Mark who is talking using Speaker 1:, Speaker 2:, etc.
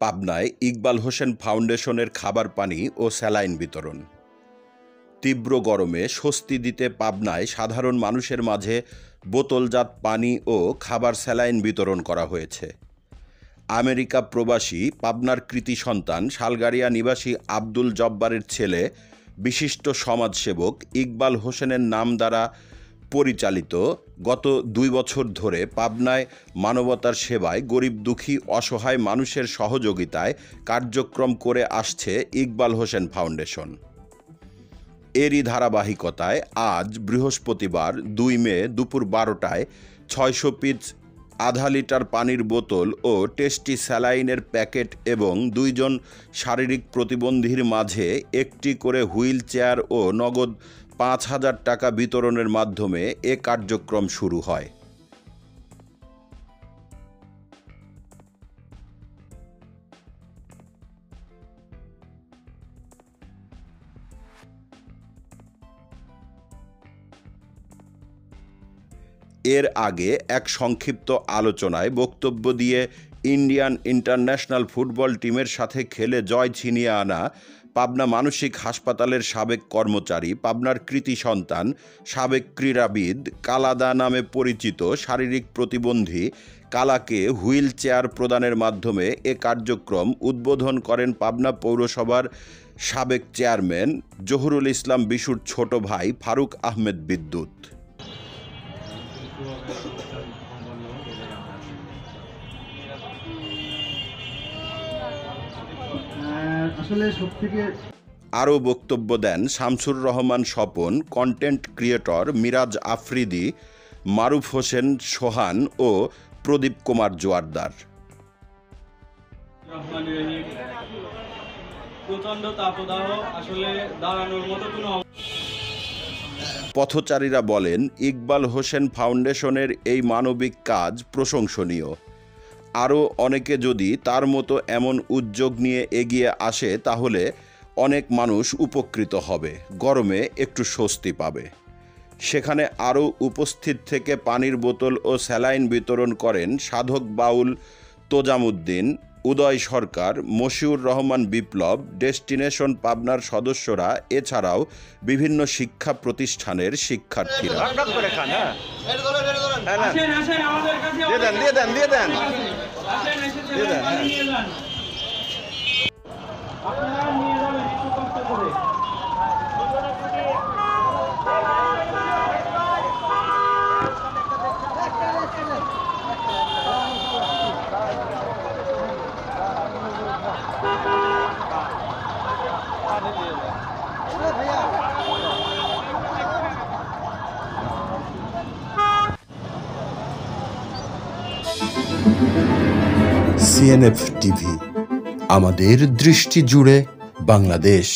Speaker 1: পাবনায় ইকবাল হোসেন ফাউন্ডেশনের খাবার পানি ও স্যালাইন বিতরণ। তীব্র গরমে স্বস্তি দিতে পাবনায় সাধারণ মানুষের মাঝে বোতলজাত পানি ও খাবার স্যালাইন বিতরণ করা হয়েছে। আমেরিকা প্রবাসী পাবনার কৃতি সন্তান শালগাড়িয়া নিবাসী আব্দুল জব্বারের ছেলে বিশিষ্ট সমাজসেবক ইকবাল হোসেনের নাম দ্বারা পরিচালিত গত 2 বছর ধরে পাবনায় মানবতার সেবায় গরিব দুঃখী অসহায় মানুষের সহযোগিতায় কার্যক্রম করে আসছে ইকবাল হোসেন ফাউন্ডেশন। এরই ধারাবাহিকতায় আজ বৃহস্পতিবার 2 মে দুপুর 12টায় 600 পিস আধা লিটার পানির বোতল ও টেস্টি স্যালাইনের প্যাকেট এবং 2 জন শারীরিক প্রতিবন্ধীর মাঝে একটি করে হুইল চেয়ার ও নগদ 5,000 টাকা বিতরণের মাধ্যমে এ কার্যক্রম শুরু হয়। এর আগে এক সংক্ষিপ্ত আলোচনায় বক্তব্য দিয়ে ইন্ডিয়ান ইন্টারন্যাশনাল ফুটবল টিমের সাথে খেলে জয় ছিনিয়ে আনা পাবনা মানসিক হাসপাতালের সাবেক কর্মচারী, পাবনার কৃতি সন্তান, সাবেক ক্রীড়াবিদ কালাদা নামে পরিচিত শারীরিক প্রতিবন্ধী কালাকে হুইল চেয়ার প্রদানের মাধ্যমে এ কার্যক্রম উদ্বোধন করেন পাবনা পৌরসভার সাবেক চেয়ারম্যান জহুরুল ইসলাম বিশুর ছোট ভাই ফারুক আহমেদ বিদ্যুৎ। আরও বক্তব্য দেন শামসুর রহমান স্বপন, কন্টেন্ট ক্রিয়েটর মিরাজ আফ্রিদি, মারুফ হোসেন সোহান ও প্রদীপ কুমার জোয়ারদার। পথচারীরা বলেন, ইকবাল হোসেন ফাউন্ডেশনের এই মানবিক কাজ প্রশংসনীয়। আরও অনেকে যদি তার মতো এমন উদ্যোগ নিয়ে এগিয়ে আসে তাহলে অনেক মানুষ উপকৃত হবে, গরমে একটু স্বস্তি পাবে। সেখানে আরও উপস্থিত থেকে পানির বোতল ও স্যালাইন বিতরণ করেন সাধক বাউল তোজামুদ্দিন, উদয় সরকার, মশিউর রহমান বিপ্লব, ডেস্টিনেশন পাবনার সদস্যরা, এছাড়াও বিভিন্ন শিক্ষা প্রতিষ্ঠানের শিক্ষার্থীরা।
Speaker 2: সিএনএফ টিভি, আমাদের দৃষ্টি জুড়ে বাংলাদেশ।